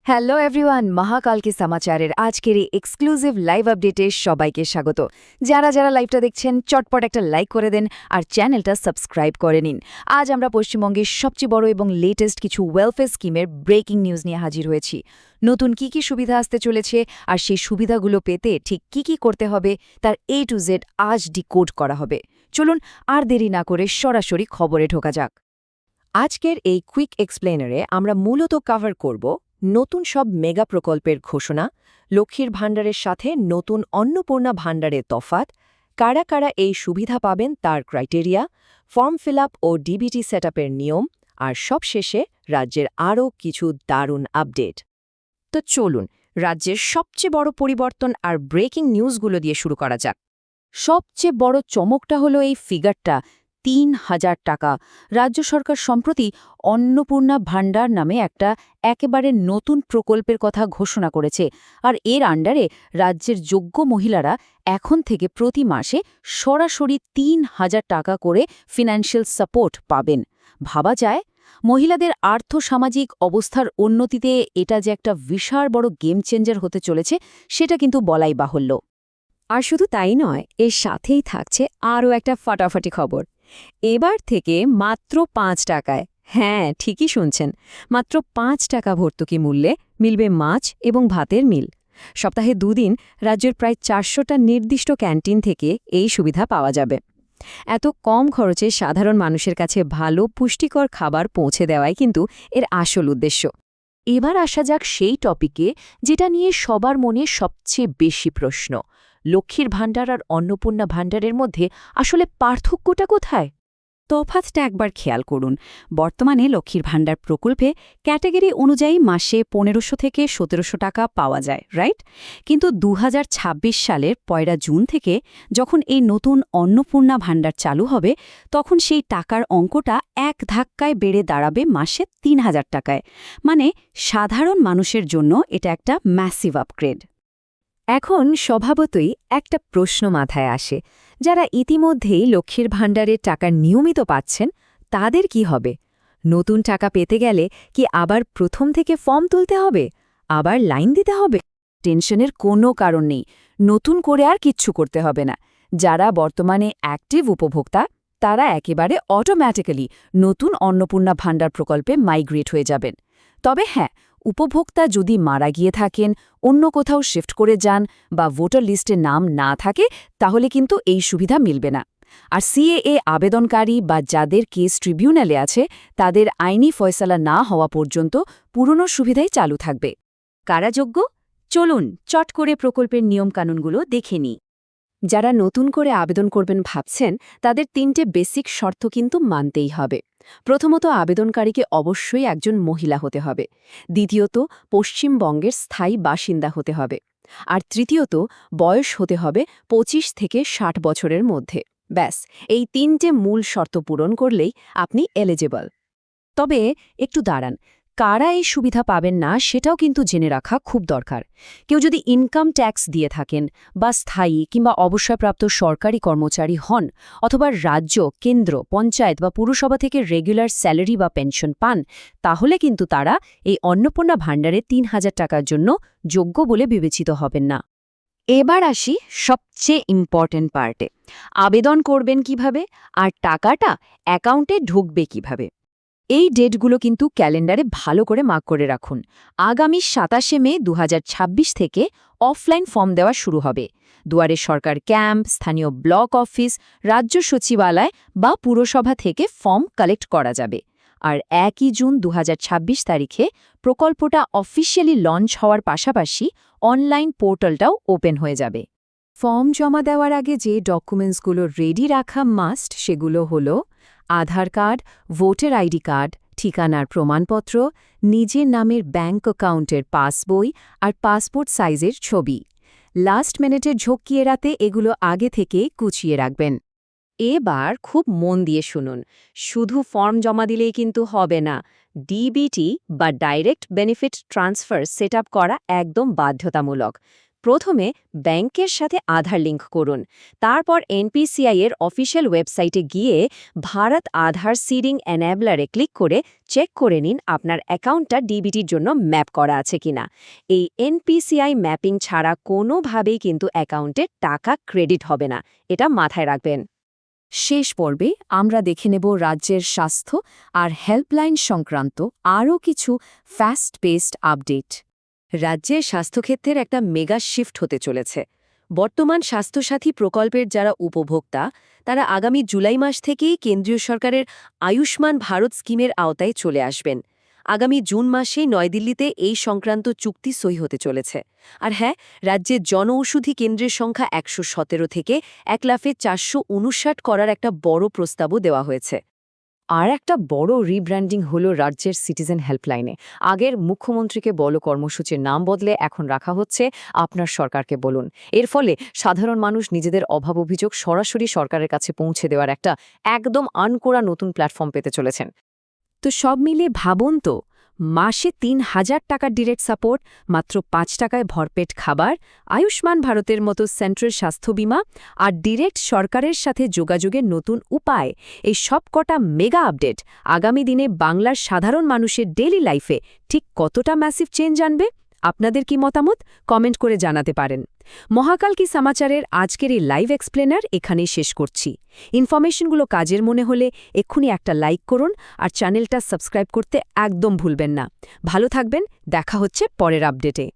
Hello everyone, মহাকালকে সমাচারের আজকের এই exclusive live আপডেটে সবাইকে স্বাগত। যারা যারা লাইভটা দেখছেন চটপট একটা লাইক করে দেন আর চ্যানেলটা সাবস্ক্রাইব করে নিন। আজ আমরা পশ্চিমবঙ্গের সবচেয়ে বড় এবং লেটেস্ট কিছু ওয়েলফেয়ার স্কিমের ব্রেকিং নিউজ নিয়ে হাজির হয়েছি। নতুন কি কি সুবিধা আসতে চলেছে আর সেই সুবিধাগুলো পেতে ঠিক কি কি করতে হবে তার A to Z আজ ডিকোড করা হবে। চলুন আর দেরি না করে সরাসরি খবরে ঢোকা যাক। আজকের এই কুইক এক্সপ্লেনারে আমরা মূলত কভার করব নতুন সব মেগা প্রকল্পের ঘোষণা, লক্ষ্মীর ভাণ্ডারের সাথে নতুন অন্নপূর্ণা ভাণ্ডারের তফাৎ, কারা কারা এই সুবিধা পাবেন তার ক্রাইটেরিয়া, ফর্ম ফিল আপ ও ডিবিটি সেটআপের নিয়ম, আর সবশেষে রাজ্যের আরও কিছু দারুণ আপডেট। তো চলুন রাজ্যের সবচেয়ে বড় পরিবর্তন আর ব্রেকিং নিউজগুলো দিয়ে শুরু করা যাক। সবচেয়ে বড় চমকটা হলো এই ফিগারটা ৩,০০০ টাকা। রাজ্য সরকার সম্প্রতি অন্নপূর্ণা ভাণ্ডার নামে একটা একেবারে নতুন প্রকল্পের কথা ঘোষণা করেছে, আর এর আন্ডারে রাজ্যের যোগ্য মহিলারা এখন থেকে প্রতি মাসে সরাসরি ৩,০০০ টাকা করে ফিন্যান্সিয়াল সাপোর্ট পাবেন। ভাবা যায়, মহিলাদের আর্থসামাজিক অবস্থার উন্নতিতে এটা যে একটা বিশাল বড় গেম চেঞ্জার হতে চলেছে সেটা কিন্তু বলাই বাহুল্য। আর শুধু তাই নয়, এর সাথেই থাকছে আরও একটা ফাটাফাটি খবর। এবার থেকে মাত্র ৫ টাকায়, হ্যাঁ ঠিকই শুনছেন, মাত্র ৫ টাকা ভর্তুকি মূল্যে মিলবে মাছ এবং ভাতের মিল। সপ্তাহে ২ দিন রাজ্যের প্রায় ৪০০টা নির্দিষ্ট ক্যান্টিন থেকে এই সুবিধা পাওয়া যাবে। এত কম খরচে সাধারণ মানুষের কাছে ভালো পুষ্টিকর খাবার পৌঁছে দেওয়াই কিন্তু এর আসল উদ্দেশ্য। এবার আসা যাক সেই টপিকে যেটা নিয়ে সবার মনে সবচেয়ে বেশি প্রশ্ন। লক্ষ্মীর ভাণ্ডার আর অন্নপূর্ণা ভাণ্ডারের মধ্যে আসলে পার্থক্যটা কোথায়? তফাৎটা একবার খেয়াল করুন। বর্তমানে লক্ষ্মীর ভাণ্ডার প্রকল্পে ক্যাটাগরি অনুযায়ী মাসে ১৫০০ থেকে ১৭০০ টাকা পাওয়া যায়, রাইট? কিন্তু ২০২৬ সালের ১ জুন থেকে যখন এই নতুন অন্নপূর্ণা ভাণ্ডার চালু হবে, তখন সেই টাকার অঙ্কটা এক ধাক্কায় বেড়ে দাঁড়াবে মাসে ৩,০০০ টাকায়। মানে সাধারণ মানুষের জন্য এটা একটা ম্যাসিভ আপগ্রেড। এখন স্বভাবতই একটা প্রশ্ন মাথায় আসে, যারা ইতিমধ্যেই লক্ষ্মীর ভাণ্ডারের টাকা নিয়মিত পাচ্ছেন তাদের কি হবে? নতুন টাকা পেতে গেলে কি আবার প্রথম থেকে ফর্ম তুলতে হবে, আবার লাইন দিতে হবে? টেনশনের কোনো কারণ নেই, নতুন করে আর কিচ্ছু করতে হবে না। যারা বর্তমানে অ্যাক্টিভ উপভোক্তা তারা একেবারে অটোম্যাটিক্যালি নতুন অন্নপূর্ণা ভাণ্ডার প্রকল্পে মাইগ্রেট হয়ে যাবেন। তবে হ্যাঁ, উপভোক্তা যদি মারা গিয়ে থাকেন, অন্য কোথাও শিফট করে যান বা ভোটার লিস্টে নাম না থাকে, তাহলে কিন্তু এই সুবিধা মিলবে না। আর সিএএ আবেদনকারী বা যাদের কেস ট্রিবিউনালে আছে তাদের আইনি ফয়সালা না হওয়া পর্যন্ত পুরনো সুবিধাই চালু থাকবে। কারা যোগ্য? চলুন চট করে প্রকল্পের নিয়মকানুনগুলো দেখে নিই। যারা নতুন করে আবেদন করবেন ভাবছেন, তাদের ৩টে বেসিক শর্ত কিন্তু মানতেই হবে। প্রথমত, আবেদনকারীকে অবশ্যই একজন মহিলা হতে হবে। দ্বিতীয়ত, পশ্চিমবঙ্গের স্থায়ী বাসিন্দা হতে হবে। আর তৃতীয়ত, বয়স হতে হবে ২৫ থেকে ৬০ বছরের মধ্যে। ব্যাস, এই ৩টে মূল শর্ত পূরণ করলেই আপনি এলিজিবল। তবে একটু দাঁড়ান, কারা এই সুবিধা পাবেন না সেটাও কিন্তু জেনে রাখা খুব দরকার। কেউ যদি ইনকাম ট্যাক্স দিয়ে থাকেন বা স্থায়ী কিংবা অবসরপ্রাপ্ত সরকারি কর্মচারী হন, অথবা রাজ্য, কেন্দ্র, পঞ্চায়েত বা পুরসভা থেকে রেগুলার স্যালারি বা পেনশন পান, তাহলে কিন্তু তারা এই অন্নপূর্ণা ভাণ্ডারে ৩,০০০ টাকার জন্য যোগ্য বলে বিবেচিত হবেন না। এবার আসি সবচেয়ে ইম্পর্ট্যান্ট পার্টে। আবেদন করবেন কিভাবে আর টাকাটা অ্যাকাউন্টে ঢুকবে কিভাবে? এই ডেটগুলো কিন্তু ক্যালেন্ডারে ভালো করে মার্ক করে রাখুন। আগামী ২৭শে মে ২০২৬ থেকে অফলাইন ফর্ম দেওয়া শুরু হবে। দুয়ারে সরকার ক্যাম্প, স্থানীয় ব্লক অফিস, রাজ্য সচিবালয় বা পুরসভা থেকে ফর্ম কালেক্ট করা যাবে। আর ১ জুন ২০২৬ তারিখে প্রকল্পটা অফিসিয়ালি লঞ্চ হওয়ার পাশাপাশি অনলাইন পোর্টালটাও ওপেন হয়ে যাবে। ফর্ম জমা দেওয়ার আগে যে ডকুমেন্টসগুলো রেডি রাখা মাস্ট সেগুলো হলো আধার কার্ড, ভোটার আইডি কার্ড, ঠিকানার প্রমাণপত্র, নিজের নামের ব্যাঙ্ক অ্যাকাউন্টের পাসবই আর পাসপোর্ট সাইজের ছবি। লাস্ট মিনিটের ঝক্কি এড়াতে এগুলো আগে থেকে গুছিয়ে রাখবেন। এবার খুব মন দিয়ে শুনুন, শুধু ফর্ম জমা দিলেই কিন্তু হবে না। ডিবিটি বা ডাইরেক্ট বেনিফিট ট্রান্সফার সেট করা একদম বাধ্যতামূলক। প্রথমে ব্যাংকের সাথে আধার লিঙ্ক করুন, তারপর এনপিসিআই এর অফিসিয়াল ওয়েবসাইটে গিয়ে ভারত আধার সিডিং এনেবলারে ক্লিক করে চেক করে নিন আপনার অ্যাকাউন্টটা ডিবিটির জন্য ম্যাপ করা আছে কিনা। এই এনপিসিআই ম্যাপিং ছাড়া কোনোভাবেই কিন্তু অ্যাকাউন্টে টাকা ক্রেডিট হবে না, এটা মাথায় রাখবেন। শেষ পর্বে আমরা দেখে নেব রাজ্যের স্বাস্থ্য আর হেল্পলাইন সংক্রান্ত আরও কিছু ফাস্ট পেসড আপডেট। রাজ্যের স্বাস্থ্যক্ষেত্রের একটা মেগা শিফট হতে চলেছে। বর্তমান স্বাস্থ্যসাথী প্রকল্পের যারা উপভোক্তা, তারা আগামী জুলাই মাস থেকেই কেন্দ্রীয় সরকারের আয়ুষ্মান ভারত স্কিমের আওতায় চলে আসবেন। আগামী জুন মাসেই নয়াদিল্লিতে এই সংক্রান্ত চুক্তি সই হতে চলেছে। আর হ্যাঁ, রাজ্যের জনঔষধি কেন্দ্রের সংখ্যা ১১৭ থেকে ১,৪৫৯ করার একটা বড় প্রস্তাবও দেওয়া হয়েছে। আর একটা বড় রিব্র্যান্ডিং হলো রাজ্যের সিটিজেন হেল্পলাইনে। আগের মুখ্যমন্ত্রীকে বলো কর্মসূচির নাম বদলে এখন রাখা হচ্ছে আপনার সরকারকে বলুন। এর ফলে সাধারণ মানুষ নিজেদের অভাব অভিযোগ সরাসরি সরকারের কাছে পৌঁছে দেওয়ার একটা একদম আনকোড়া নতুন প্ল্যাটফর্ম পেতে চলেছেন। তো সব মিলে ভাবুন তো, মাসে ৩,০০০ টাকার ডিরেক্ট সাপোর্ট, মাত্র ৫ টাকায় ভরপেট খাবার, আয়ুষ্মান ভারতের মতো সেন্ট্রাল স্বাস্থ্য বিমা আর ডিরেক্ট সরকারের সাথে যোগাযোগের নতুন উপায়, এই সব কটা মেগা আপডেট আগামী দিনে বাংলার সাধারণ মানুষের ডেইলি লাইফে ঠিক কতটা ম্যাসিভ চেঞ্জ আনবে? আপনাদের কি মতামত কমেন্ট করে জানাতে পারেন। মহাকাল কি সমাচারের আজকের এই লাইভ এক্সপ্লেনার এখানেই শেষ করছি। ইনফরমেশনগুলো কাজের মনে হলে এক্ষুনি একটা লাইক করুন আর চ্যানেলটা সাবস্ক্রাইব করতে একদম ভুলবেন না। ভালো থাকবেন, দেখা হচ্ছে পরের আপডেটে।